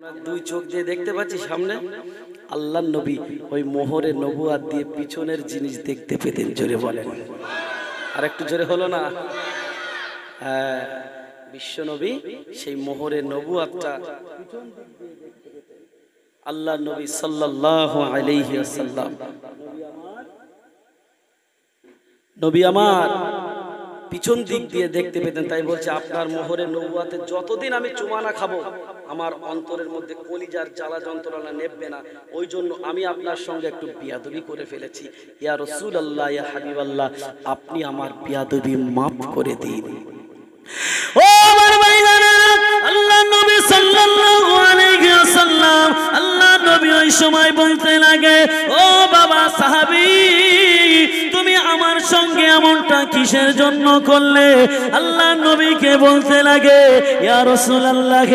দুই চোখ দিয়ে দেখতে পাচ্ছি সামনে আল্লাহর নবী ওই মোহরে নবুয়াত দিয়ে পিছনের জিনিস দেখতে পেতেন। জোরে বলেন, আর একটু জোরে হলো না? হ্যাঁ, বিশ্ব নবী সেই মোহরে নবুয়াতটা পিছন দিক দিয়ে দেখতে পেতেন। আল্লাহর নবী সাল্লাল্লাহু আলাইহি ওয়াসাল্লাম, নবী আমার পিছন দিক দিয়ে দেখতে পেতেন। তাই বলছে আপনার মোহরে নবুয়াতে যতদিন আমি চুমা না খাবো আমার অন্তরের মধ্যে কলিজার জ্বালা যন্ত্রণা নেববে না। ওই জন্য আমি আপনার সঙ্গে একটু বিয়াদবি করে ফেলেছি। ইয়া রাসূলুল্লাহ, ইয়া হাবিবাল্লাহ, আপনি আমার বিয়াদবি মাফ করে দিন। ও আমার ভাইজানা, আল্লাহ নবী সাল্লাল্লাহু আলাইহি ওয়াসাল্লাম, আল্লাহ নবী ওই সময় বলতে লাগে, ও বাবা সাহাবী, তুমি আমার সঙ্গে এমনটা কিসের জন্য করলে? আল্লাহ নবীকে বলতে লাগে, ইয়া রাসূলুল্লাহ,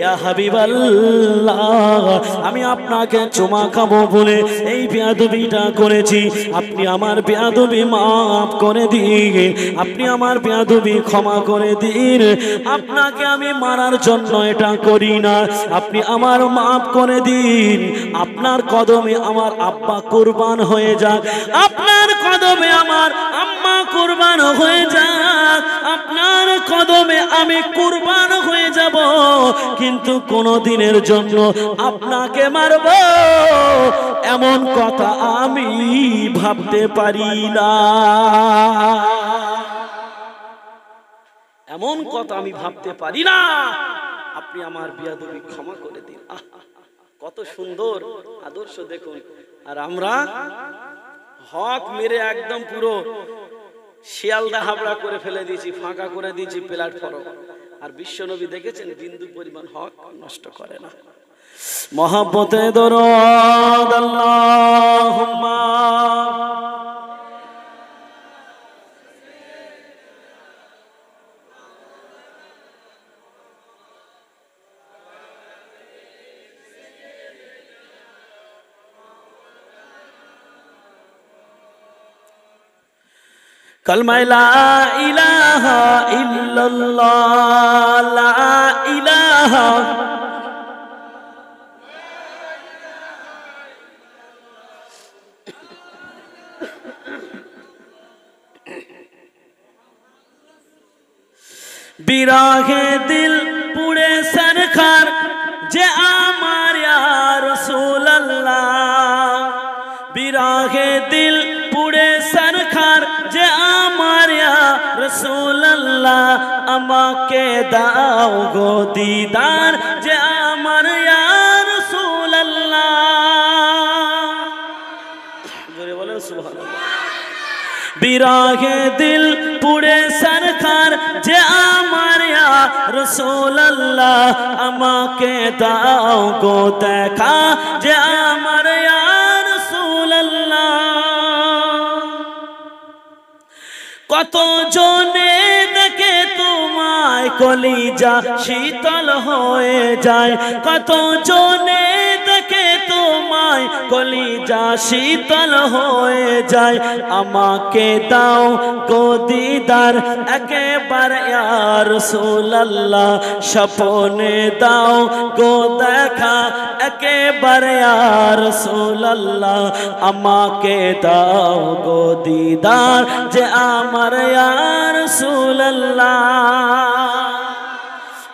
ইয়া হাবিবাল্লাহ, আমি আপনাকে চুমা খাবো বলে এই বেয়াদবিটা করেছি। আপনি আমার বেয়াদবি মাফ করে দিন, আপনি আমার বেয়াদবি ক্ষমা করে দিন। আপনাকে আমি মারার জন্য এটা করি না, আপনি আমার মাফ করে দিন। আপনার কদমে আমার আব্বা কুরবান হয়ে যাক, আপনার কদমে আমার আম্মা কুরবান হয়ে যাক, আপনার কদমে আমি কুরবান হয়ে যাব, কিন্তু কোনো দিনের জন্য আপনাকে মারব এমন কথা আমি ভাবতে পারি না, এমন কথা আমি ভাবতে পারি না। আপনি আমার বিয়াদবি ক্ষমা করে দিন। কত সুন্দর আদর্শ দেখুন। আর আমরা হক মেরে একদম পুরো শিয়ালদা হাবড়া করে ফেলে দিয়েছি, ফাঁকা করে দিয়েছি প্ল্যাটফর্ম। আর বিশ্বনবী দেখেছেন বিন্দু পরিমাণ হক নষ্ট করে না। মহব্বতে দরুদ আল্লাহুম্মা কলমায়ে লা ইলাহা ইল্লাল্লাহ, লা ইলাহা বিরাগে দিল পুড়ে সরখার যে আমার ইয়া রাসূলুল্লাহ, বিরাগে দিল পুড়ে সরখার যে আমার ইয়া রাসূলুল্লাহ, আমাকে দাও গো দিদার যে আমার ইয়া রাসূলুল্লাহ। জোরে বলেন সুবহানাল্লাহ। বিরাগে দিল পুড়ে সরখার যে আমার ইয়া রাসূলুল্লাহ, আমাকে দাও গো দেখা যে আমার ইয়া রাসূলুল্লাহ। কত জনে দেখে তোমায় কলিজা শীতল হয়ে যায়, কত জনে দেখে তোমায় কলিজা শীতল হয়ে যায়, আমাকে দাও গো দিদার একেবারে ইয়া রাসূলুল্লাহ, স্বপ্নে দাও গো দেখা একেবারে ইয়া রাসূলুল্লাহ, আমাকে দাও গো দিদার যে আমার ইয়া রাসূলুল্লাহ।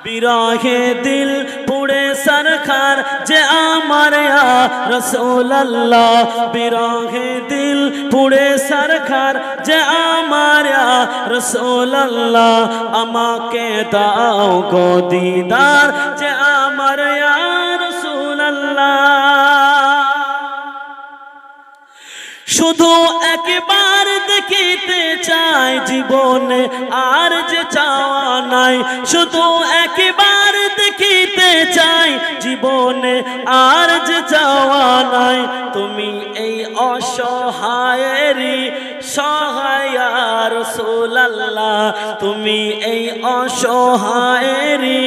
বিরাহে দিল পুড়ে সরখার যে আমার ইয়া রাসূলুল্লাহ, বিরাহে দিল পুড়ে সরখার যে আমার ইয়া রাসূলুল্লাহ, আমাকে দাও গো দিদার যে আমার ইয়া রাসূলুল্লাহ। শুধু একবার দেখিতে চাই জীবনে আর যে চাওয়া নাই, শুধু একবার দেখিতে চাই জীবনে আর যে চাওয়া নাই, তুমি এই অসহায়েরই সহায় ইয়া রাসূলুল্লাহ, তুমি এই অসহায়েরই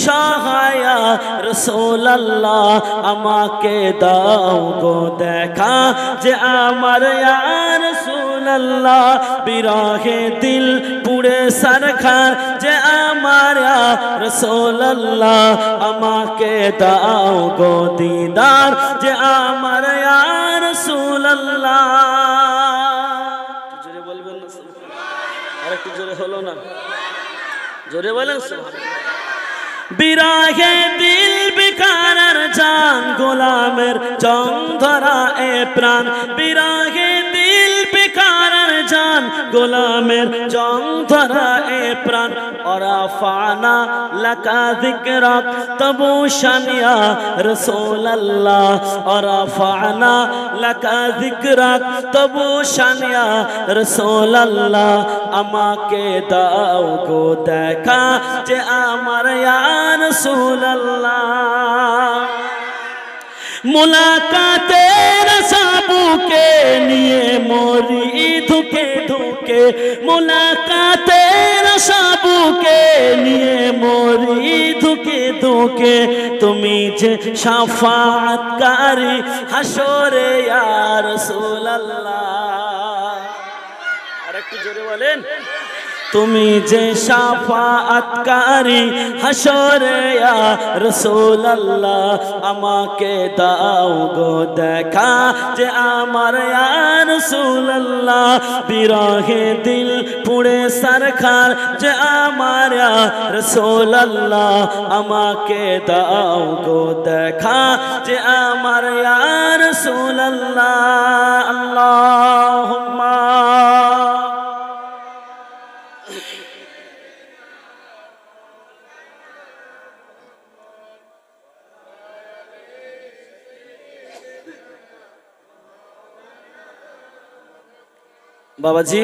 সহায় ইয়া রাসূলুল্লাহ। আমাকে দাও গো দেখা যে আমার ইয়া রাসূলুল্লাহ, বিরহে দিল পুড়ে সরখার যে আমার ইয়া রাসূলুল্লাহ। আমাকে দাও গো দিদার যে আমার ইয়া রাসূলুল্লাহ। জোরে বলবেন না সুবহানাল্লাহ? আর একটু জোরে হলো না? জোরে বলেন সুবহানাল্লাহ। বিরহে দিল বিকারার জান, গোলামের জং ধরা এ প্রাণ। বিরহে দিল বিকারার জান, গোলামের জং ধরা এ প্রাণ। ওরাফানা লাকা যিকরাক তবু শান ইয়া রাসূলুল্লাহ। ওরাফানা লাকা যিকরাক তবু শান ইয়া রাসূলুল্লাহ। আমাকে দাও গো দেখা যে আমার ইয়া রাসূলুল্লাহ। মুলাকাতের সাবুকে নিয়ে মরি ধুকে ধুকে, মুলাকাতের সাবুকে নিয়ে মরি ধুকে ধুকে। তুমি যে শাফাআতকারী হাসরে ইয়া রাসূলুল্লাহ। আরেকটু জোরে বলেন। তুমি যে শাফাআতকারী হাসরে ইয়া রাসূলুল্লাহ। আমাকে দাও গো দেখা যে আমার ইয়া রাসূলুল্লাহ, বিরহে দিল পুড়ে সরখার যে আমার ইয়া রাসূলুল্লাহ। আমাকে দাও গো দেখা যে আমার ইয়া রাসূলুল্লাহ। আল্লাহুম্মা বাবাজি,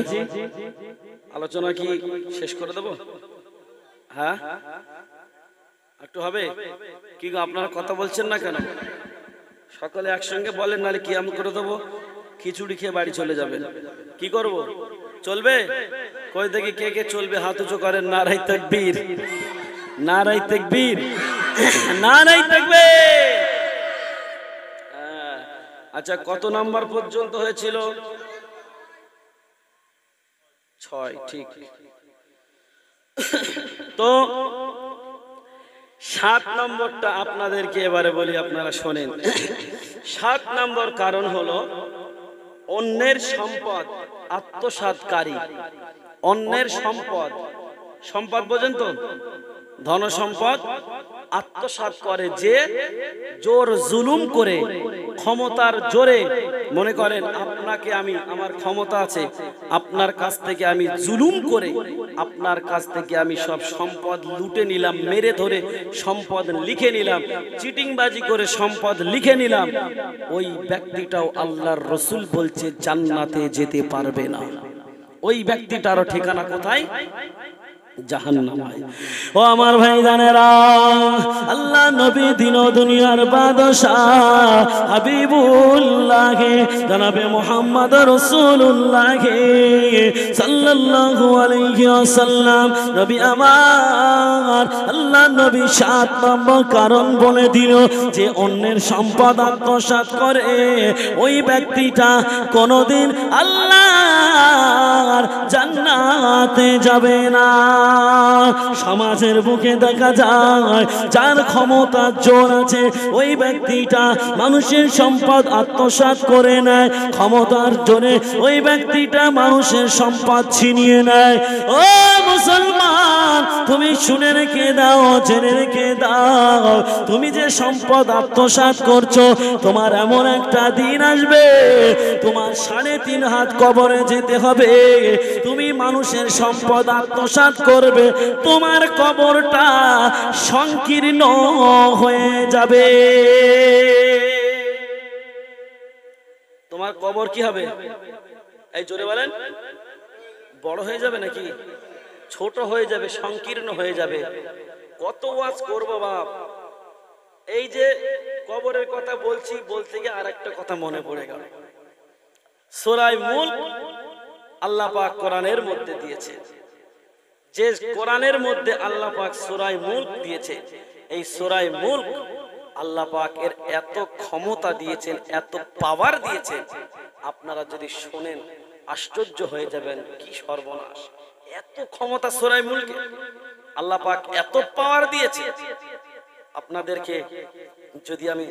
আলোচনা কি শেষ করে দেব? হ্যাঁ, একটু হবে কি গো? আপনারা কথা বলছেন না কেন? সকলে একসঙ্গে বলেন, নাহলে কি আমি করে দেবো। খিচুড়ি খেয়ে বাড়ি চলে যাবেন। কি করব? চলবে? কই দেখি কে কে চলবে, হাত উঁচু করেন। নারায়ে তাকবীর, নারায়ে তাকবীর, নারায়ে তাকবীর। আচ্ছা, কত নাম্বার পর্যন্ত হয়েছিল? 6, ঠিক। তো 7 নম্বরটা আপনাদেরকে এবারে বলি, আপনারা শোনেন। 7 নম্বর কারণ হলো অন্যের সম্পদ আত্মসাৎকারী। অন্যের সম্পদ, সম্পদ বোঝেন তো? ধন সম্পদ আত্মসাৎ করে যে, জোর জুলুম করে, ক্ষমতার জোরে মনে করেন আপনাকে আমি, আমার ক্ষমতা আছে, আপনার কাছ থেকে আমি জুলুম করে আপনার কাছ থেকে আমি সব সম্পদ লুটে নিলাম, মেরে ধরে সম্পদ লিখে নিলাম, চিটিংবাজি করে সম্পদ লিখে নিলাম। ওই ব্যক্তিটাও আল্লাহর রাসূল বলছে জান্নাতে যেতে পারবে না। ওই ব্যক্তিটারও ঠিকানা কোথায়? জাহান্নামে। ও আমার ভাই জানেরা, আল্লাহ নবী দিন দুনিয়ার বাদশাহ হাবিবুল্লাহ জনাবে মুহাম্মদ রাসূলুল্লাহ সাল্লাল্লাহু আলাইহি ওয়াসাল্লাম নবী আমার, আল্লাহ নবী 7 নম্বর কারণ বলে দিল যে অন্যের সম্পদ আত্মসাৎ করে ওই ব্যক্তিটা কোনোদিন আল্লাহর জান্নাতে যাবে না। সমাজের বুকে দেখা যায় যার ক্ষমতা জোর আছে ওই ব্যক্তিটা মানুষের সম্পদ আত্মসাৎ করে নেয়, ক্ষমতার জোরে ওই ব্যক্তিটা মানুষের সম্পদ ছিনিয়ে নেয়। ও মুসলমান, তুমি শুনে রেখে দাও, জেনে রেখে দাও, তুমি যে সম্পদ আত্মসাৎ করছো তোমার এমন একটা দিন আসবে তোমার 3.5 হাত কবরে যেতে হবে। তুমি মানুষের সম্পদ আত্মসাৎ করবে, তোমার কবরটা সংকীর্ণ হয়ে যাবে। তোমার কবর কি হবে? এই জোরে বলেন। বড় হয়ে যাবে নাকি ছোট হয়ে যাবে? সংকীর্ণ হয়ে যাবে। কত ওয়াজ করব বাপ। এই যে কবরের কথা বলছি, বলতে গিয়ে আরেকটা কথা মনে পড়ে গেল। সূরা মুলক আল্লাহ পাক কোরআনের মধ্যে দিয়েছে, যে কোরআনের মধ্যে আল্লাহ পাক সূরা মুলক দিয়েছে, এই সূরা মুলক আল্লাহ পাক এর এত ক্ষমতা দিয়েছেন, এত পাওয়ার দিয়েছেন, আপনারা যদি শুনেন আশ্চর্য হয়ে যাবেন, কি সর্বনাশ! এত ক্ষমতা সূরা মুলকে, আল্লাহ পাক এত পাওয়ার দিয়েছে। আপনাদেরকে যদি আমি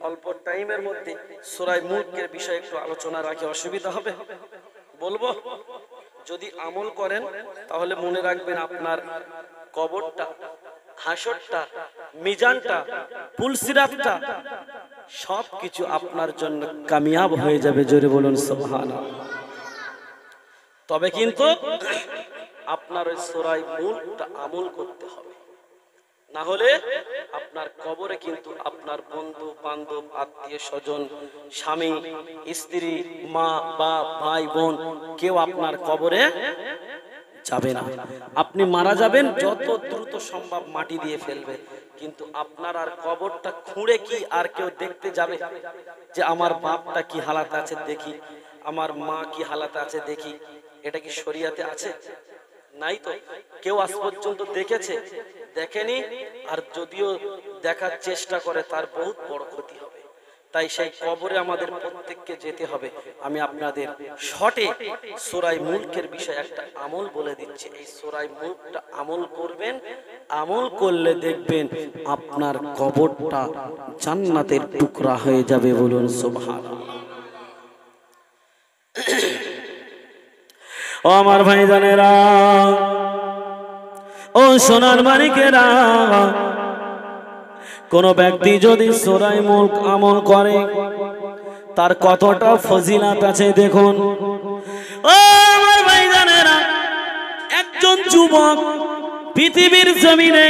অল্প টাইমের মধ্যে সূরা মুলকের বিষয়ে একটু আলোচনা রাখি, অসুবিধা হবে? বলবো। যদি আমল করেন তাহলে মনে রাখবেন আপনার কবরটা, হাসরটা, মিজানটা, পুলসিরাতটা সবকিছু আপনার জন্য কামিয়াব হয়ে যাবে। জোরে বলুন সুবহানাল্লাহ। তবে কিন্তু আপনার ওই সূরা মুলকটা আমল করতে হবে, না হলে আপনার কবরে কিন্তু আপনার বন্ধু বান্ধব, আত্মীয় স্বজন, স্বামী স্ত্রী, মা বাপ, ভাই বোন কেউ আপনার কবরে যাবে না। আপনি মারা যাবেন, যত দ্রুত সম্ভব মাটি দিয়ে ফেলবে, কিন্তু আপনার আর কবরটা খুঁড়ে কি আর কেউ দেখতে যাবে যে আমার বাপটা কি হালাতে আছে দেখি, আমার মা কি হালাতে আছে দেখি? এটা কি শরিয়াতে আছে? নাই তো। কেউ আজ পর্যন্ত দেখেছে? দেখেনি। আর যদিও দেখার চেষ্টা করে তার বহুত বড় ক্ষতি হবে। তাই সেই কবরে আমাদের প্রত্যেককে যেতে হবে। আমি আপনাদের শর্টে সূরা মুলকের বিষয়ে একটা আমল বলে দিচ্ছি। এই সূরা মুলকটা আমল করবেন, আমল করলে দেখবেন আপনার কবরটা জান্নাতের টুকরা হয়ে যাবে। বলুন সুবহানাল্লাহ। ও আমার ভাইজানেরা, ও সোনার মানিকেরা, কোন ব্যক্তি যদি সূরা মুলক আমল করে তার কতটা ফজিলত আছে দেখুন। ও আমার ভাইজানেরা, একজন যুবক পৃথিবীর জমিনে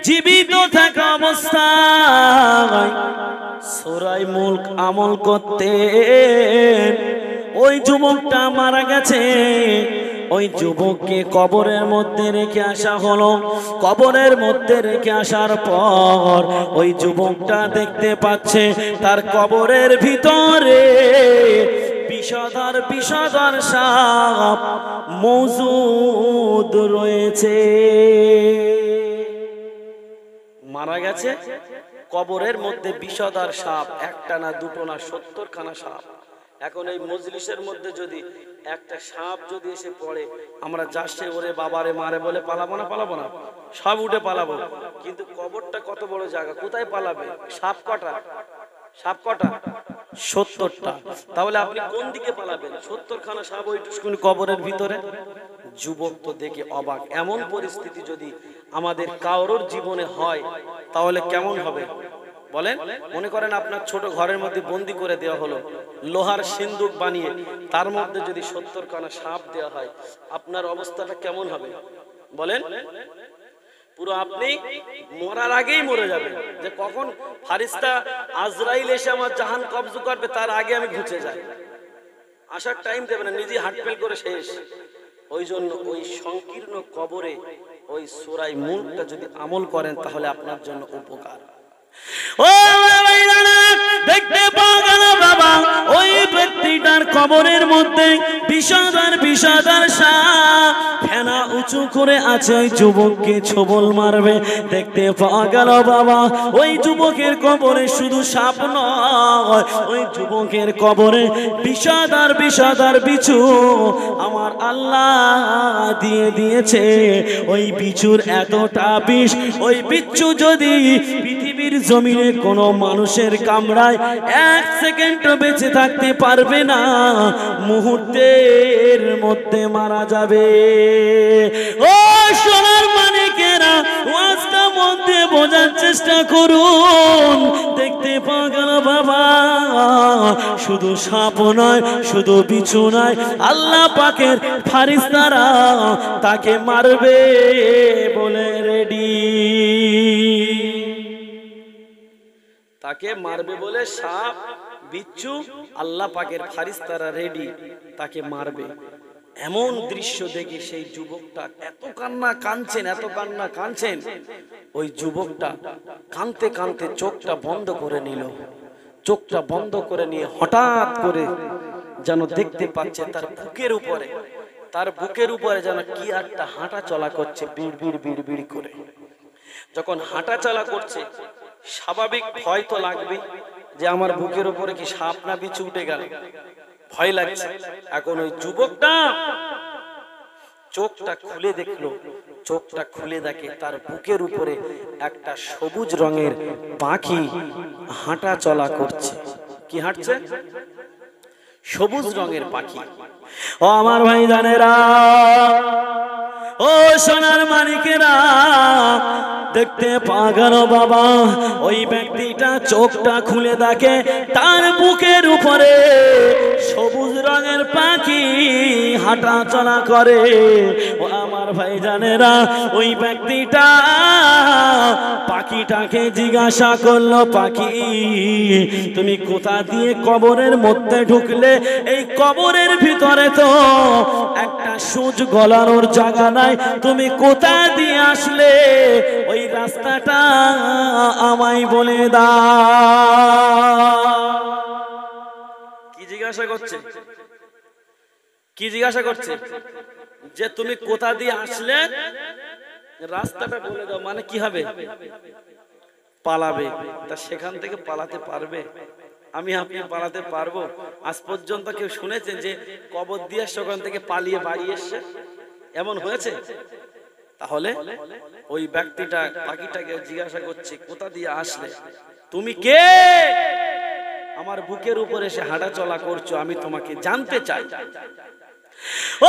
জীবিত থাকা অবস্থায় সূরা মুলক আমল করতেন, ওই যুবকটা মারা গেছে। ওই যুবককে কবরের মধ্যে রেখে আসা হলো। কবরের মধ্যে রেখে আসার পর ওই যুবকটা দেখতে পাচ্ছে তার কবরের ভিতরে বিষধর বিষধর সাপ মজুদ রয়েছে। মারা গেছে, কবরের মধ্যে বিষধর সাপ, একটা না দুটো না 70 খানা সাপ। এখন এই মজলিসের মধ্যে যদি একটা সাপ যদি এসে পড়ে, আমরা যাচ্ছে ওরে বাবারে মারে বলে পালাবো না? পালাবো না? সব উঠে পালাবো। কিন্তু কবরটা কত বড় জায়গা, কোথায় পালাবে? সাপ কটা? সাপ কটা? 70টা। তাহলে আপনি কোন দিকে পালাবেন? 70 খানা সাপ ওইটুকুনি কবরের ভিতরে। যুবক তো দেখে অবাক। এমন পরিস্থিতি যদি আমাদের কারোর জীবনে হয় তাহলে কেমন হবে বলেন? মনে করেন আপনার ছোট ঘরের মধ্যে বন্দি করে দেওয়া হলো, লোহার সিন্দুক বানিয়ে তার মধ্যে যদি 70 খানা সাপ দেওয়া হয়, আপনার অবস্থাটা কেমন হবে বলেন? পুরো আপনি মরার আগেই মরে যাবেন, যে কখন ফারিস্তা আজরাইল এসে আমার জাহান কবজ করবে তার আগে আমি ঘুচে যাই। আসার টাইম দেবে না, নিজে হাটফেল করে শেষ। ওই জন্য ওই সংকীর্ণ কবরে ওই সূরা মুলকটা যদি আমল করেন তাহলে আপনার জন্য উপকার। ও দেখতে পাওয়া গেল বাবা, ওই ব্যক্তিটার কবরের মধ্যে বিষধর বিষধর সাপ ফেনা উঁচু করে আছে, ওই যুবককে ছোবল মারবে। দেখতে পাওয়া গেল বাবা, ওই যুবকের কবরে শুধু সাপ নয়, ওই যুবকের কবরে বিষধর বিষধর বিছু আমার আল্লাহ দিয়ে দিয়েছে। ওই বিছুর এতটা বিষ, ওই বিচ্ছু যদি পৃথিবীর জমিনে কোনো মানুষের কামড়ায় 1 সেকেন্ডও বেঁচে থাকতে পারবে না, মুহূর্তের মধ্যে মারা যাবে। ও সোনার মানিকেরা, ওয়াজটা মধ্যে বোঝার চেষ্টা করুন। দেখতে পাওয়া গেল বাবা, শুধু সাপ নয়, শুধু বিছু নয়, আল্লাহ পাকের ফারিস্তারা তাকে মারবে বলে রেডি। তাকে মারবে বলে সাপ বিচ্ছু আল্লাহ পাকের ফারিস্তারা রেডি, তাকে মারবে। এমন দৃশ্য দেখে সেই যুবকটা এত কান্না কাঁদছেন, এত কান্না কাঁদছেন। ওই যুবকটা কাঁদতে কাঁদতে চোখটা বন্ধ করে নিল। চোখটা বন্ধ করে নিয়ে হঠাৎ করে যেন দেখতে পাচ্ছে তার বুকের উপরে যেন কি একটা হাঁটা চলা করছে, বিড় বিড় বিড় বিড় করে। যখন হাঁটা চলা করছে, স্বাভাবিক ভয় তো লাগবে যে আমার বুকের উপরে কি সাপ না বিছু উঠে গেল, ভয় লাগছে। এখন ওই যুবকটা চোখটা খুলে দেখলো, চোখটা খুলে দেখে তার বুকের উপরে একটা সবুজ রঙের পাখি হাঁটা চলা করছে। কি হাঁটছে? সবুজ রঙের পাখি। ও আমার ভাই জানেরা, ও সোনার মানিকেরা, দেখতে পাগল বাবা, ওই ব্যক্তিটা চোখটা খুলে দেখে তার বুকের উপরে সবুজ রঙের পাখি হাঁটা চলা করে। ও আমার ভাই জানেরা, ওই ব্যক্তিটা পাখিটাকে জিজ্ঞাসা করলো, পাখি তুমি কোথা দিয়ে কবরের মধ্যে ঢুকলে? এই কবরের ভিতরে তো একটা সূচ গলানোর জায়গা নাই, তুমি কোথা দিয়ে আসলে? ওই রাস্তাটা আমায় বলে দাও। কি জিজ্ঞাসা করছে? কি জিজ্ঞাসা করছে? যে তুমি কোথা দিয়ে আসলে, রাস্তাটা বলে দাও। মানে কি হবে? পালাবে। তা সেখান থেকে পালাতে পারবে? আমি আপনি পালাতে পারবো? আজ পর্যন্ত কেউ শুনেছেন যে কবর দিয়ে সেখান থেকে পালিয়ে বাড়ি এসছে? এমন হয়েছে? তাহলে ওই ব্যক্তিটা পাখিটাকে জিজ্ঞাসা করছে, কোথা দিয়ে আসলে? তুমি কে? আমার বুকের উপরে এসে হাঁটা চলা করছো, আমি তোমাকে জানতে চাই।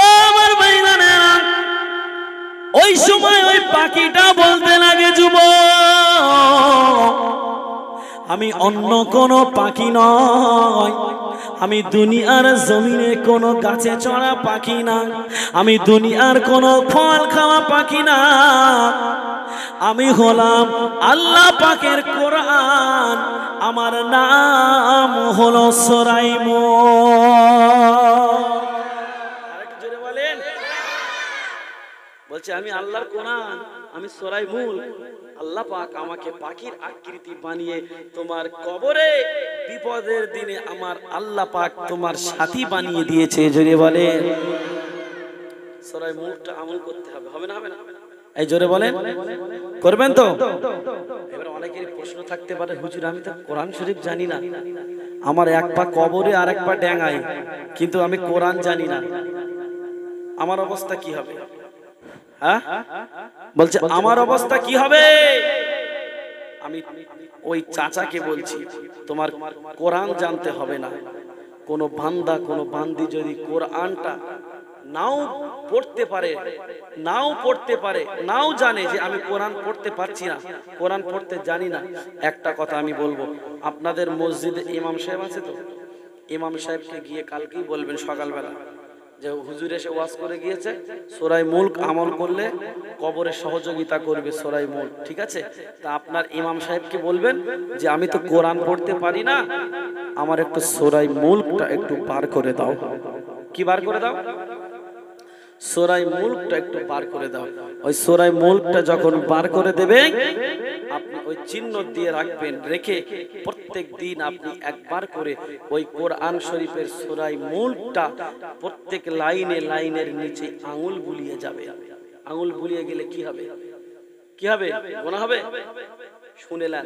ও আমার ভাইরা, ওই সময় ওই পাখিটা বলতে লাগে, যুবক, আমি অন্য কোনো পাখি নয়, আমি দুনিয়ার জমিনে কোনো গাছে চড়া পাখি না, আমি দুনিয়ার কোনো ফল খাওয়া পাখি না, আমি হলাম আল্লাহ পাকের কোরআন, আমার নাম হলো সুরাইমুল। আরেকটু জোরে বলেন। বলছে আমি আল্লাহর কোরআন, আমি সুরাইমুল। আল্লাহ পাক আমাকে পাখির আকৃতি বানিয়ে তোমার কবরে বিপদের দিনে আমার আল্লাহ পাক তোমার সাথী বানিয়ে দিয়েছে। জোরে বলেন। সুরাইমুলটা আমল করতে হবে, হবে না? হবে না? এই জোরে বলেন, করবেন তো? এবার অনেকের প্রশ্ন থাকতে পারে, হুজুর আমি তো কোরআন শরীফ জানি না, আমার এক পা কবরে আর এক পা ড্যাঙায়, কিন্তু আমি কোরআন জানি না, আমার অবস্থা কি হবে? হ্যাঁ, বলছে আমার অবস্থা কি হবে? আমি ওই চাচাকে বলছি, তোমার কোরআন জানতে হবে না। কোন বান্দা, কোন বান্দি যদি কোরআনটা নাও পড়তে পারে, নাও জানে যে আমি কোরআন পড়তে পারছি না, কোরআন পড়তে জানি না, একটা কথা আমি বলবো, আপনাদের মসজিদে ইমাম সাহেব আছে তো? ইমাম সাহেবকে গিয়ে কালকেই বলবেন সকালবেলা যে হুজুর এসে ওয়াজ করে গিয়েছে, সূরা মুলক আমল করলে কবরে সহযোগিতা করবে সূরা মুলক। ঠিক আছে? তা আপনার ইমাম সাহেবকে বলবেন যে আমি তো কোরআন পড়তে পারি না, আমার একটু সূরা মুলকটা একটু বার করে দাও। কি বার করে দাও? সূরা মুলকটা একটু বার করে দাও। ওই সূরা মুলকটা যখন বার করে দেবে, আপনি ওই চিহ্ন দিয়ে রাখবেন, রেখে প্রত্যেক দিন আপনি একবার করে ওই কোরআন শরীফের সূরা মুলকটা প্রত্যেক লাইনের নিচে আঙুল বুলিয়ে যাবে। আঙুল বুলিয়ে গেলে কি হবে? কি হবে? গুনাহ হবে? শুনেলেন?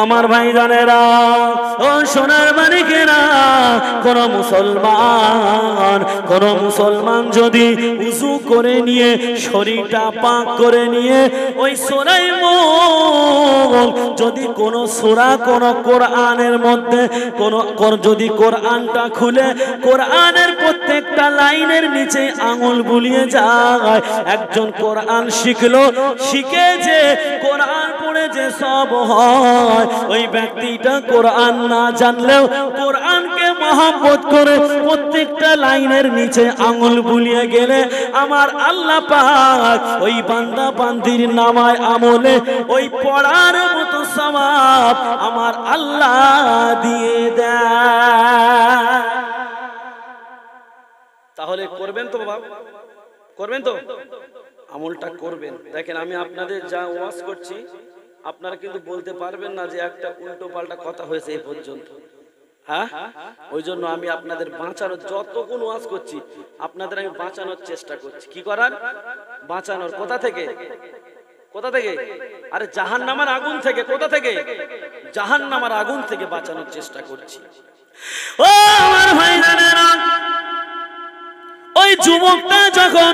আমার ভাইজানেরা, ও সোনার মানিকেরা, কোন মুসলমান যদি উযু করে নিয়ে শরীরটা পাক করে নিয়ে ওই সূরা মুলক যদি কোন সূরা কোন কোরআনের মধ্যে যদি কোরআনটা খুলে কোরআনের প্রত্যেকটা লাইনের নিচে আঙুল বুলিয়ে যায়, একজন কোরআন শিখলো, শিখে যে কোরআন পড়ে যে সব হয়, ওই ব্যক্তিটা কোরআন না জানলেও কোরআনকে মহব্বত করে প্রত্যেকটা লাইনের নিচে আঙুল বুলিয়ে গেলে আমার আল্লাহ পাক ওই বান্দা বান্দির নামায় আমলে ওই পড়ার মতো সওয়াব আমার আল্লাহ দিয়ে দেয়। তাহলে করবেন তো বাবা? করবেন তো? আমলটা করবেন। দেখেন আমি আপনাদের যা ওয়াজ করছি আপনারা কিন্তু বলতে পারবেন না যে একটা উল্টো পাল্টা কথা হয়েছে এই পর্যন্ত। হ্যাঁ, ওই জন্য আমি আপনাদের বাঁচানোর যতক্ষণ ওয়াজ করছি আপনাদের আমি বাঁচানোর চেষ্টা করছি। কি করার? বাঁচানোর। কোথা থেকে? কোথা থেকে? আরে জাহান্নামের আগুন থেকে। কোথা থেকে? জাহান্নামের আগুন থেকে বাঁচানোর চেষ্টা করছি। ও আমার ভাইজানেরা, ওই যুবকটা যখন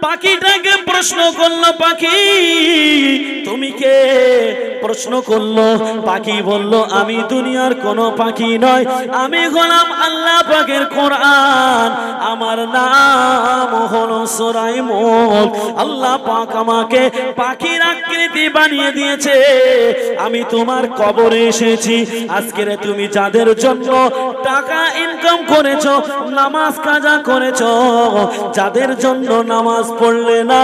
পাখিটাকে প্রশ্ন করলো, পাখি তুমি কে? প্রশ্ন করলো। পাখি বলল, আমি দুনিয়ার কোনো পাখি নয়, আমি গোলাম আল্লাহ পাকের কোরআন, আমার নাম হলো সূরা মুলক। আল্লাহ পাক আমাকে পাখির আকৃতি বানিয়ে দিয়েছে, আমি তোমার কবরে এসেছি। আজকের তুমি যাদের জন্য টাকা ইনকাম করেছো, নামাজ কাজা করেছো, যাদের জন্য নামাজ পড়লে না,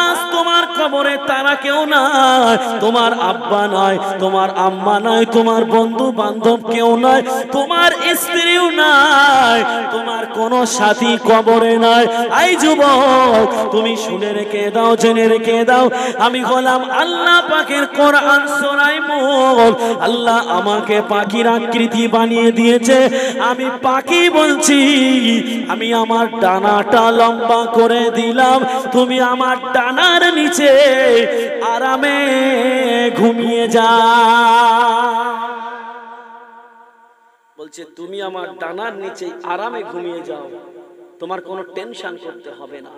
আজ তোমার কবরে তারা কেউ নাই। তোমার আব্বা নাই, তোমার আম্মা নাই, তোমার বন্ধু বান্ধব কেউ নাই, তোমার স্ত্রীও নাই, তোমার কোনো সাথী কবরে নাই। এই যুবক, তুমি শুনে রেখে দাও, জেনে রেখে দাও, আমি গোলাম আল্লাহ পাকের কোরআন সূরা মুলক। আল্লাহ আমাকে পাখির আকৃতি বানিয়ে দিয়েছে, আমি পাখি বলছি, আমি আমার ডানাটা লম্বা করে দিলাম, তুমি আমার ডানার নিচে আরামে ঘুমিয়ে যা। বলছে তুমি আমার ডানার নিচে আরামে ঘুমিয়ে যাও, তোমার কোনো টেনশন করতে হবে না।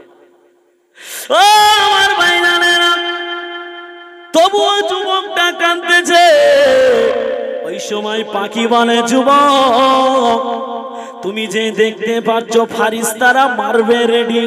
ও আমার ভাইজানেরা, তবুও যুবকটা কাঁদতেছে। ওই সময় পাখি বলে, যুবক তুমি যে দেখতে পাচ্ছ ফারিস্তারা মারবে রেডি,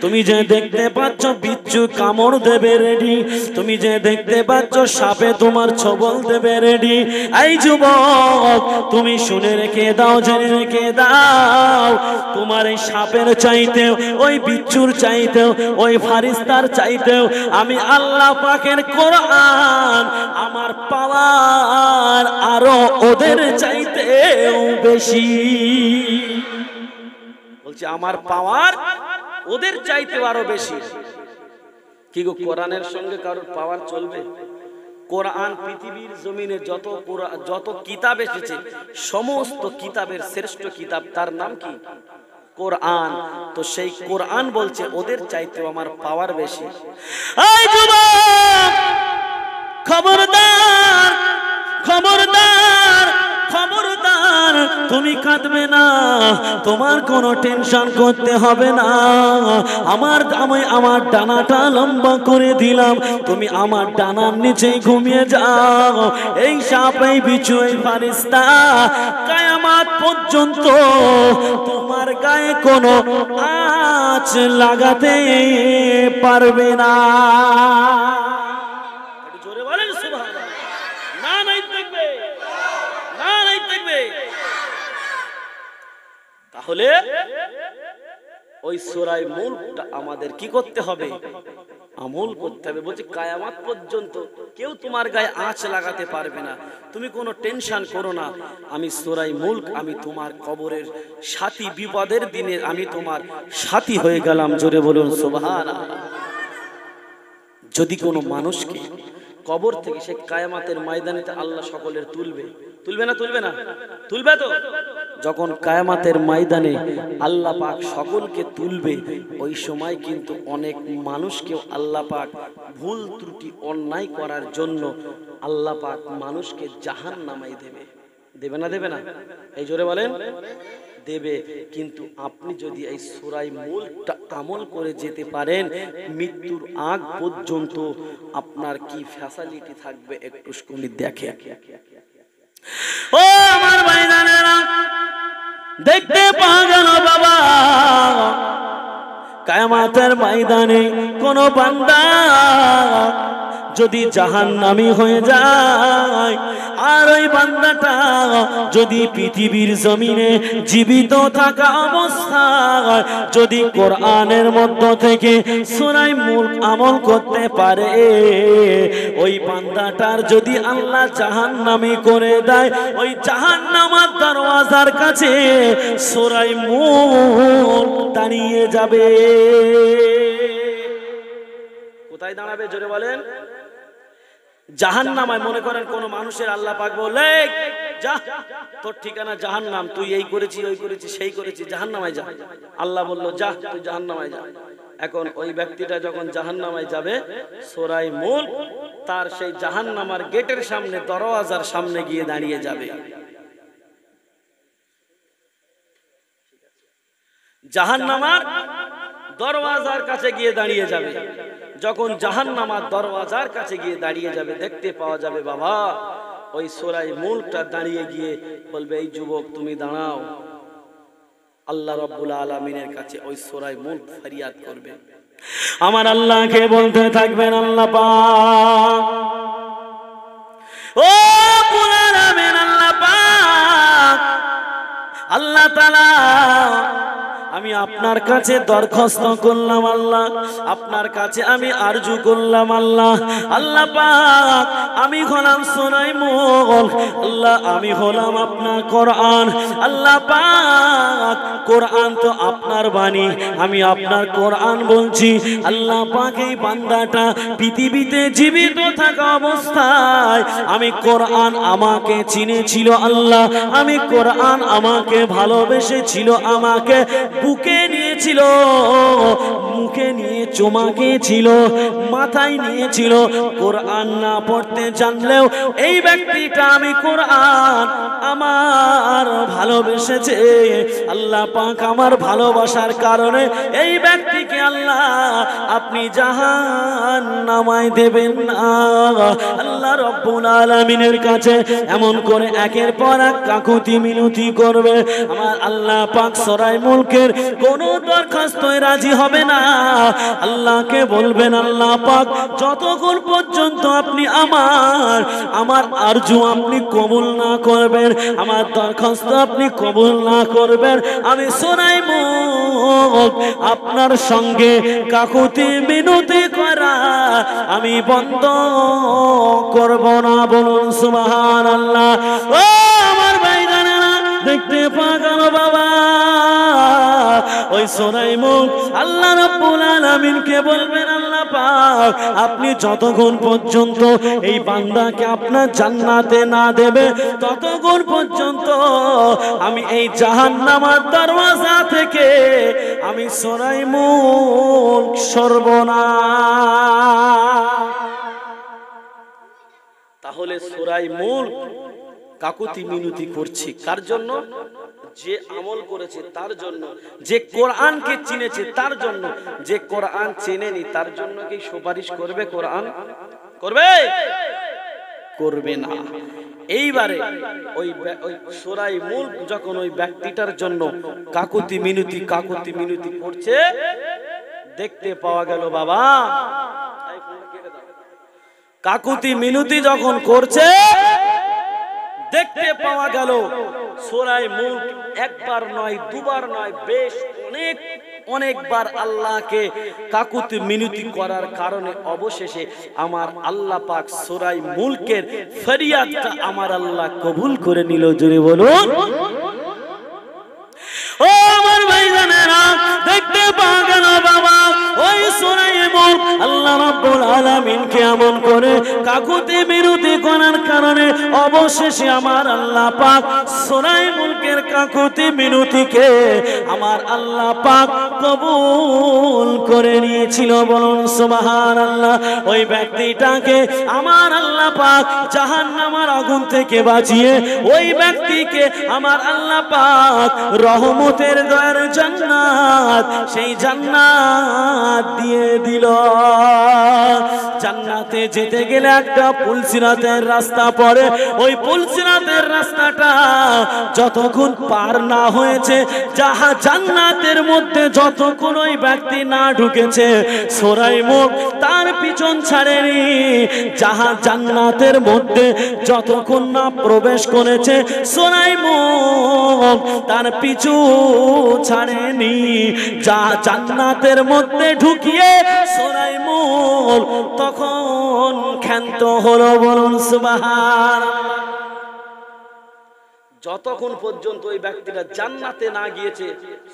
তুমি যে দেখতে পাচ্ছ বিচ্ছু কামড় দেবে রেডি, তুমি যে দেখতে পাচ্ছ সাপে তোমার ছবল দেবে রেডি। এই যুবক তুমি শুনে রেখে দাও, জেনে রেখে দাও, তোমার এই সাপের চাইতেও, ওই বিচ্ছুর চাইতেও, ওই ফারিস্তার চাইতেও আমি আল্লাহ পাকের কোরআন, আমার পাওয়ার আরো ওদের চাইতেও বেশি। বলছে আমার পাওয়ার ওদের চাইতেও আরো বেশি। কি গো, কোরআনের সঙ্গে কারোর পাওয়ার চলবে? কোরআন পৃথিবীর জমিনে যত কিতাব এসেছে, সমস্ত কিতাবের শ্রেষ্ঠ কিতাব, তার নাম কি? কোরআন। তো সেই কোরআন বলছে ওদের চাইতেও আমার পাওয়ার বেশি। এই যুবক, খবরদার, খবরদার, খবরদার, তুমি কাঁদবে না, তোমার কোনো টেনশন করতে হবে না। আমি আমার ডানাটা লম্বা করে দিলাম, তুমি আমার ডানার নিচে ঘুমিয়ে যাও। এই সাপ, এই বিচ্ছু, এই ফারিস্তা কিয়ামত পর্যন্ত তোমার গায়ে কোনো আঁচ লাগাতে পারবে না। জোরে বলেন সুবহানাল্লাহ। না নাই থাকবে, না নাই থাকবে। তাহলে ওই সূরা মুলকটা আমাদের কি করতে হবে? আমল করতে হবে। বলছে কিয়ামত পর্যন্ত কেউ তোমার গায়ে আঁচ লাগাতে পারবে না, তুমি কোনো টেনশন করো না। আমি সূরা মুলক, আমি তোমার কবরের সাথী, বিপদের দিনে আমি তোমার সাথী হয়ে গেলাম। জোরে বলুন সুবহানাল্লাহ। যদি কোনো মানুষকে কবর থেকে সে কিয়ামতের ময়দানেতে আল্লাহ সকলের তুলবে, তুলবে না? তুলবে না? তুলবে তো। যখন কিয়ামতের ময়দানে আল্লাহ পাক সকলকে তুলবে, ওই সময় কিন্তু অনেক মানুষকে আল্লাহ পাক ভুল ত্রুটি অন্যায় করার জন্য আল্লাহ পাক মানুষকে জাহান্নামে দেবে। দেবে না? দেবে না? এই জোরে বলেন, দেবে। কিন্তু আপনি যদি এই সূরা মুলকটা আমল করে যেতে পারেন, মৃত্যুর আগ পর্যন্ত আপনার কি ফ্যাসিলিটি থাকবে একটু শুনি দেখে। ও আমার ভাইজানেরা, দেখতে পাওয়া গেল বাবা, কিয়ামতের ময়দানে কোন বান্দা যদি জাহান্নামী হয়ে যায়, আর ওই বান্দাটা যদি পৃথিবীর জমিনে জীবিত থাকা অবস্থায় যদি কোরআনের মধ্য থেকে সূরা মুলক আমল করতে পারে, ওই বান্দাটার যদি আল্লাহ জাহান্নামী করে দেয়, ওই জাহান্নামের দরওয়াজার কাছে সূরা মুলক দাঁড়িয়ে যাবে। কোথায় দাঁড়াবে? জোরে বলেন। জাহান্নামায় মনে করেন কোন মানুষের আল্লাহ পাক বলে যা তোর ঠিকানা জাহান্নাম, তুই এই করেছিস ওই করেছিস সেই করেছিস, জাহান্নামায় যা। আল্লাহ বলল যা তুই জাহান্নামায় যা। এখন ওই ব্যক্তিটা যখন জাহান্নামায় যাবে, সূরা মুলক তার সেই জাহান্নামার গেটের সামনে, দরওয়াজার সামনে গিয়ে দাঁড়িয়ে যাবে। জাহান্নামার দরওয়াজার কাছে গিয়ে দাঁড়িয়ে যাবে। যখন জাহান্নামার দরওয়াজার কাছে গিয়ে দাঁড়িয়ে যাবে, দেখতে পাওয়া যাবে বাবা ওই সূরা মুলকটা দাঁড়িয়ে গিয়ে বলবে, এই যুবক তুমি দাঁড়াও। আল্লাহ রাব্বুল আলামিনের কাছে ওই সূরা মুলক ফরিয়াদ করবে, আমার আল্লাহকে বলতে থাকবেন, আল্লাহ পাক ও রব্বুল আলামিন, আল্লাহ পাক, আল্লাহ তাআলা আমি আপনার কাছে দরখাস্ত করলাম আল্লাহ, আপনার কাছে আমি আরজু করলাম আল্লাহ। আল্লাহ পাক আমি হলাম সূরা মুলক, আল্লাহ আমি হলাম আপনার কোরআন। আল্লাহ পাক কোরআন তো আপনার বাণী, আমি আপনার কোরআন বলছি। আল্লাহ পাক এই বান্দাটা পৃথিবীতে জীবিত থাকা অবস্থায় আমি কোরআন আমাকে চিনেছিল আল্লাহ, আমি কোরআন আমাকে ভালোবেসেছিল, আমাকে বুকে নিয়েছিল, মুখে নিয়ে চুমাকেছিল, মাথায় নিয়েছিল। কোরআন না পড়তে জানলেও এই ব্যক্তিটা আমি কোরআন আমার ভালোবেসেছে। আল্লাহ পাক আমার ভালোবাসার কারণে এই ব্যক্তিকে আল্লাহ আপনি জাহান্নামায় দেবেন না। আল্লাহ রাব্বুল আলামিনের কাছে এমন করে একের পর এক কাকুতি মিনতি করবে। আমার আল্লাহ পাক সূরা মুলকের কোন দরখাস্তয় রাজি হবে না। আল্লাহকে বলবেন, আল্লাহ পাক যতক্ষণ পর্যন্ত আপনি আমার আরজু আপনি কবুল না করবেন, আমার দরখাস্ত আপনি কবুল না করবেন, আমি সূরা মুলক আপনার সঙ্গে কাকুতি মিনতি করা আমি বন্ধ করব না। বলুন সুবহানাল্লাহ। ও আমার ভাইজানেরা, দেখতে পাগল বাবা ওই সূরা মুলক আল্লাহ রাব্বুল আলামিনকে বলবেন, আল্লাহ পাক আপনি যতক্ষণ পর্যন্ত এই বান্দাকে আপনার জান্নাতে না দেবে, ততক্ষণ পর্যন্ত আমি এই জাহান্নামের দরওয়াজা থেকে আমি সূরা মুলক সরব না। তাহলে সূরা মুলক কাকুতি মিনতি করছি কার জন্য? যে আমল করেছে তার জন্য, যে কোরআনকে চিনেছে তার জন্য। যে কোরআন চেনেনি তার জন্য কি সুপারিশ করবে? কোরআন করবে? করবে না। এইবারে ওই সূরা মুলক যখন ওই ব্যক্তিটার জন্য কাকুতি মিনতি করছে, দেখতে পাওয়া গেল বাবা কাকুতি মিনতি যখন করছে, দেখতে পাওয়া গেল সূরা মুলক একবার নয় দুবার নয়, বেশ অনেকবার আল্লাহকে কাকুতি মিনতি করার কারণে অবশেষে আমার আল্লাহ পাক সূরা মুলকের ফরিয়াদটা আমার আল্লাহ কবুল করে নিল। জোরে বলুন। ও আমার ভাইজানেরা, দেখতে পাওয়া গেল বাবা ওই সূরা মুলক আল্লাহ রাব্বুল আলামিনকে এমন করে কাকুতি মিনতি করার কারণে অবশেষে আমার আল্লাহ পাক সূরা মুলকের কাকুতি মিনতিকে আমার আল্লাহ পাক কবুল করে নিয়েছিল। বলুন সুবহানাল্লাহ। ওই ব্যক্তিটাকে আমার আল্লাহ পাক জাহান্নামের আগুন থেকে বাঁচিয়ে ওই ব্যক্তিকে আমার আল্লাহ পাক রহমতের দয়ার জান্নাত, সেই জান্নাত দিয়ে দিল। জান্নাতে যেতে গেলে একটা পুলসিরাতের রাস্তা পড়ে, ওই পুলসিরাতের রাস্তাটা যতক্ষণ পার না হয়েছে, যাহা জান্নাতের মধ্যে যতক্ষণ ওই ব্যক্তি না ঢুকেছে, সূরা মুলক তার পিছন ছাড়েনি। যাহা জান্নাতের মধ্যে যতক্ষণ না প্রবেশ করেছে, সূরা মুলক তার পিছু ছাড়েনি। যা জান্নাতের মধ্যে ঢুকিয়ে সূরা মুলক তখন ক্ষান্ত হলো। বলুন সুবহানাল্লাহ। যতক্ষণ পর্যন্ত ওই ব্যক্তিটা জান্নাতে না গিয়েছে,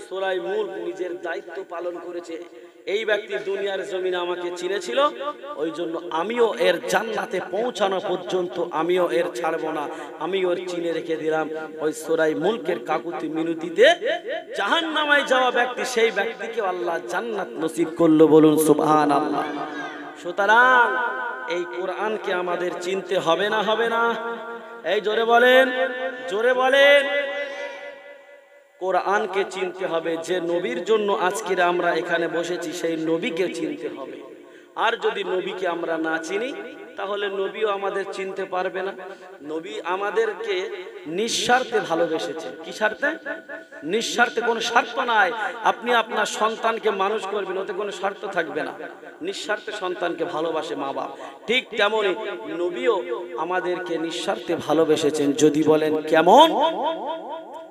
সূরা মুলক নিজের দায়িত্ব পালন করেছে। এই ব্যক্তি দুনিয়ার জমিনে আমাকে চিনেছিল, ওই জন্য আমিও এর জান্নাতে পৌঁছানো পর্যন্ত আমিও এর ছাড়বো না, আমি ওর চিনে রেখে দিলাম। ওই সূরা মুলকের কাকুতি মিনতিতে জাহান্নামায় যাওয়া ব্যক্তি, সেই ব্যক্তিকে আল্লাহ জান্নাত নসিব করলো, বলুন সুবহানাল্লাহ। সুতরাং এই কোরআনকে আমাদের চিনতে হবে না, হবে না? এই জোরে বলেন, জোরে বলেন। কোরআনকে চিনতে হবে। যে নবীর জন্য আজকে আমরা এখানে বসেছি, সেই নবীকে চিনতে হবে। আর যদি নবীকে আমরা না চিনি, তাহলে নবীও আমাদের চিনতে পারবে না। নবী আমাদেরকে নিঃস্বার্থে ভালোবেসেছে। কি স্বার্থে? নিঃস্বার্থে, কোনো স্বার্থ নাই। আপনি আপনার সন্তানকে মানুষ করবেন, ওতে কোনো স্বার্থ থাকবে না। নিঃস্বার্থে সন্তানকে ভালোবাসে মা বাপ, ঠিক তেমনই নবীও আমাদেরকে নিঃস্বার্থে ভালোবেসেছেন। যদি বলেন কেমন?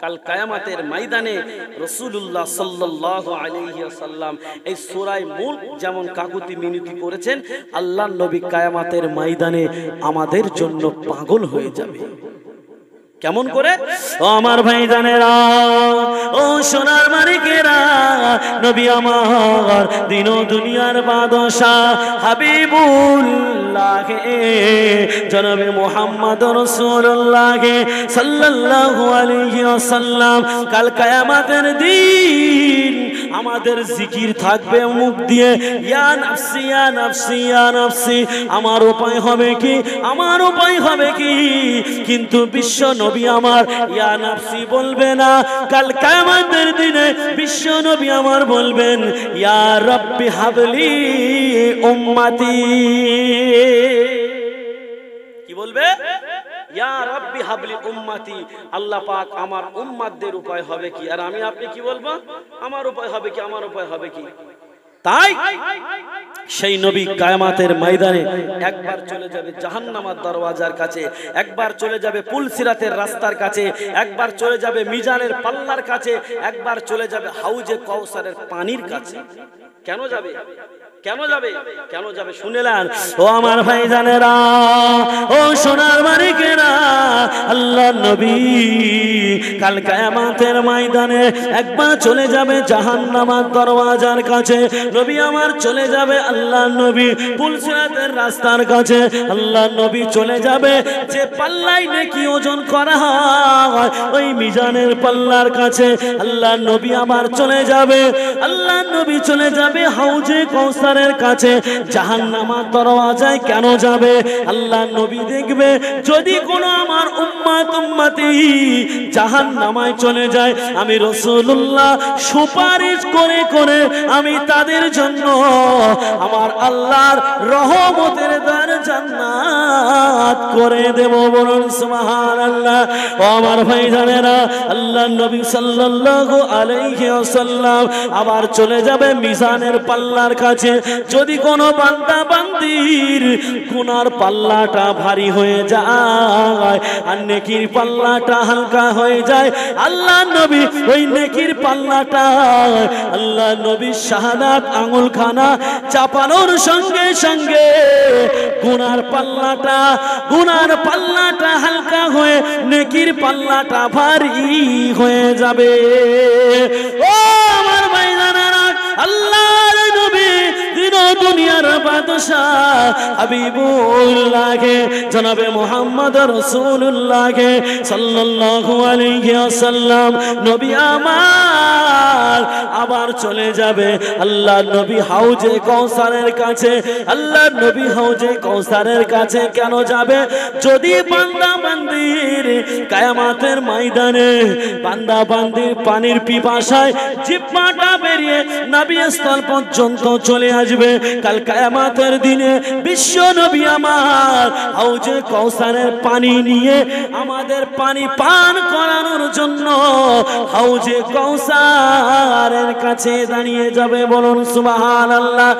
কাল কিয়ামতের ময়দানে রাসূলুল্লাহ সাল্লাল্লাহু আলাইহি ওয়াসাল্লাম এই সূরা মুলক যেমন কাকুতি মিনতি করেছেন, আল্লাহর নবী কিয়ামতের ময়দানে আমাদের জন্য পাগল হয়ে যাবে। কেমন করে? ও আমার ভাইজানেরা, ও সোনার মানিকেরা, নবী আমার দিন ও দুনিয়ার বাদশা হাবিবুল্লাহ জনাবে মুহাম্মদ রাসূলুল্লাহ সাল্লাল্লাহু আলাইহি ওয়াসাল্লাম কাল কিয়ামতের দিন আমাদের জিকির থাকবে মুখ দিয়ে, ইয়া নাফসি ইয়া নাফসি ইয়া নাফসি, আমার উপায় হবে কি, আমার উপায় হবে কি। কিন্তু বিশ্ব নবী আমার ইয়া নাফসি বলবে না। কাল কিয়ামতের দিনে বিশ্ব নবী আমার বলবেন ইয়া রাব্বি হাবলি উম্মতি। কি বলবে? ইয়া রাব্বি হাবলি উম্মতি। আল্লাহ পাক আমার উম্মতদের উপায় হবে কি? আর আমি আপনি কি বলবো? আমার উপায় হবে কি, আমার উপায় হবে কি। তাই সেই নবী কিয়ামতের ময়দানে একবার চলে যাবে জাহান্নামের দরওয়াজার কাছে, একবার চলে যাবে পুলসিরাতের রাস্তার কাছে, একবার চলে যাবে মিজানের পাল্লার কাছে, একবার চলে যাবে হাউজে কাউসারের পানির কাছে। কেন যাবে? কেন যাবে? কেন যাবে শুনেলেন? ও আমার ভাইজানেরা, ও সোনার মানিকেরা, আল্লাহ নবী কাল কিয়ামতের ময়দানে একবার চলে যাবে জাহান্নামের দরওয়াজার কাছে। নবী আমার চলে যাবে, আল্লাহ নবী পুলসিরাতের রাস্তার কাছে, আল্লাহ নবী চলে যাবে যে পাল্লায় নেকি ওজন করা হয় ওই মিজানের পাল্লার কাছে। আল্লাহ নবী আমার চলে যাবে, আল্লাহ নবী চলে যাবে হাউজে কাউসারের কাছে। জাহান্নামের দরওয়াজায় কেন যাবে? আল্লাহ নবী দেখবে যদি কোনো আমার উম্মত উম্মতি জাহান্নামায় চলে যায়, আমি রাসূলুল্লাহ সুপারিশ করে করে আমি তাদের জন্য আমার আল্লাহর রহমতের দ্বার জান্নাত করে দেব, বলুন সুবহানাল্লাহ। ও আমার ভাইজানেরা, আল্লাহ নবী সাল্লাল্লাহু আলাইহি ওয়াসাল্লাম আবার চলে যাবে মিজানের পাল্লার কাছে। যদি কোনো বান্দা বান্দির গুনার পাল্লাটা ভারী হয়ে যায় আর নেকির পাল্লাটা হালকা হয়ে যায়, আল্লাহ নবী ওই নেকির পাল্লাটা আল্লাহ নবীর শাহাদাত আঙুলখানা চাপানোর সঙ্গে সঙ্গে গুনার পাল্লাটা হালকা হয়ে নেকির পাল্লাটা ভারী হয়ে যাবে। ও আমার ভাইজানেরা, আল্লাহর নবী দিন দুনিয়ার বাদশা হাবিবুল্লাহ জনাবে মুহাম্মদ রাসূলুল্লাহ সাল্লাল্লাহু আলাইহি ওয়াসাল্লাম নবী আমার আবার চলে যাবে আল্লাহ নবী হাউজে কাউসারের কাছে। আল্লাহ নবী হাউজে কাউসারের কাছে কেন যাবে? যদি বান্দা বান্দির কিয়ামতের ময়দানে বান্দা বান্দির পানির পিপাসায় জিহ্বাটা বেরিয়ে নবী স্থল পর্যন্ত চলে আসবে, কাল কিয়ামতের দিনে বিশ্ব নবী আমার হাউজে কাউসারের পানি নিয়ে আমাদের পানি পান করানোর জন্য হাউজে কাউসারের কাছে দাঁড়িয়ে যাবে, বলুন সুবহানাল্লাহ।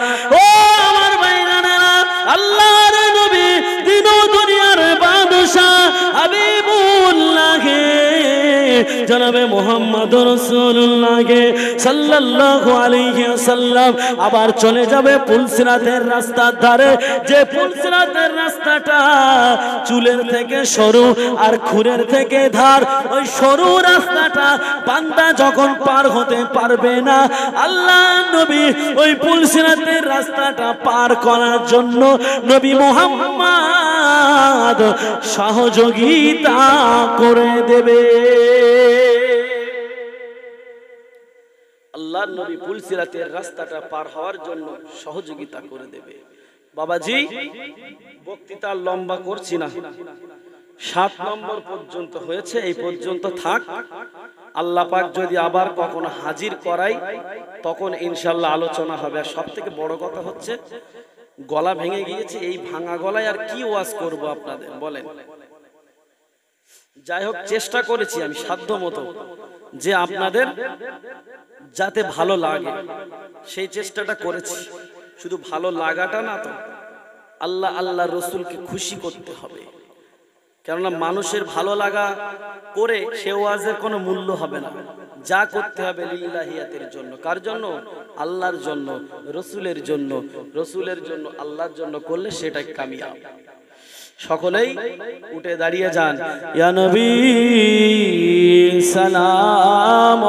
ও আমার ভাইজানেরা, আল্লাহর নবী দিন দুনিয়ার বাদশা হাবিবুল্লাহ জনাবে মুহাম্মদ রাসূলুল্লাহকে সাল্লাল্লাহু আলাইহি ওয়াসাল্লাম আবার চলে যাবে পুলসিরাতের রাস্তার ধারে, যে পুলসিরাতের রাস্তাটা চুলের থেকে সরু আর খুরের থেকে ধার। ওই সরু রাস্তাটা বান্দা যখন পার হতে পারবে না, আল্লাহ নবী ওই পুলসিরাতের রাস্তাটা পার করার জন্য নবী মুহাম্মদ সহযোগিতা করে দেবে। আল্লাহর নবী পুলসিরাতের রাস্তাটা পার হওয়ার জন্য সহযোগিতা করে দেবে। বাবাজি, বক্তৃতা লম্বা করছি না, 7 নম্বর পর্যন্ত হয়েছে, এই পর্যন্ত থাক। আল্লাহ পাক যদি আবার কখনো হাজির করাই তখন ইনশাআল্লাহ আলোচনা হবে। আর সব থেকে বড় কথা হচ্ছে গলা ভেঙে গিয়েছে, এই ভাঙা গলায় আর কি ওয়াজ করব আপনাদের বলেন। যাই হোক, চেষ্টা করেছি আমি সাধ্য মতো যে আপনাদের যাতে ভালো লাগে সেই চেষ্টাটা করেছি। শুধু ভালো লাগাটা না, তো আল্লাহ আল্লাহ রসুলকে খুশি করতে হবে। কেননা মানুষের ভালো লাগা করে সে ওয়াজের কোনো মূল্য হবে না। যা করতে হবে লিল্লাহিয়াতের জন্য। কার জন্য? আল্লাহর জন্য, রসুলের জন্য। রসুলের জন্য, আল্লাহর জন্য করলে সেটাই কামিয়াব। সকলেই উঠে দাঁড়িয়ে যান। ইয়া নবী সালাম,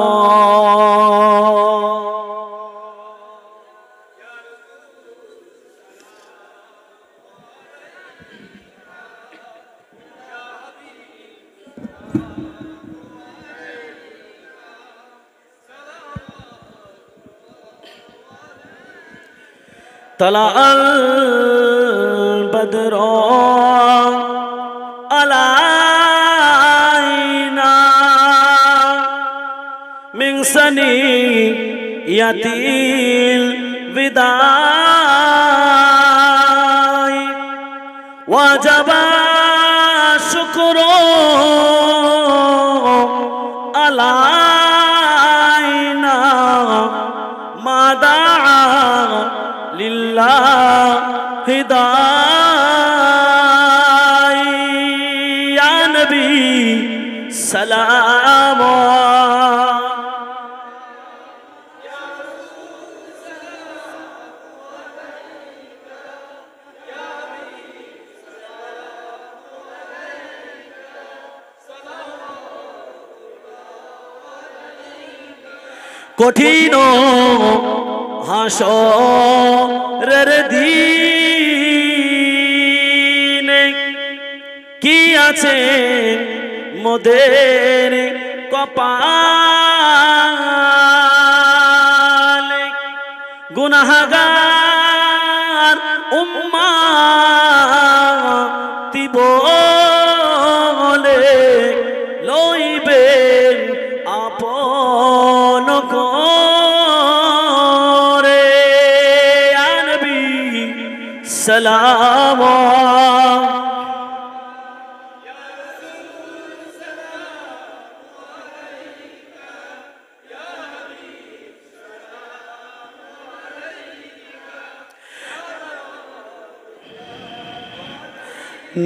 طلع البدر علينا من ثنية الوداع وجب الشكر علينا ما دعا لله داعي يا نبي سلام কঠিন হাসরের দিনে কি আছে মোদের কপালে, গুনাহগার উম্মতি বলে লইবেন আপন করে। ইয়া নবী সালাম,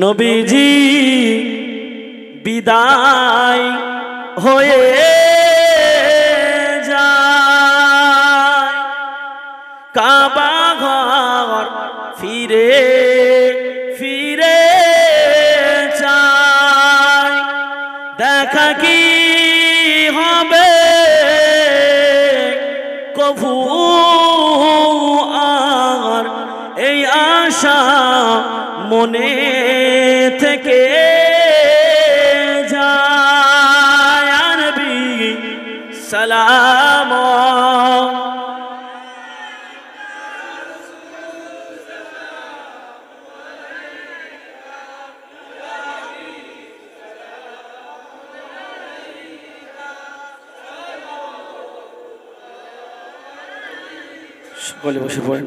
নবীজি বিদায় হয়ে যায়, কাবা ঘর ফিরে ফিরে যায়। দেখা কি হবে কভু আর, এই আশা মনে থেকে যায়। ইয়া নবী সালাম, সকলে বসে পড়েন।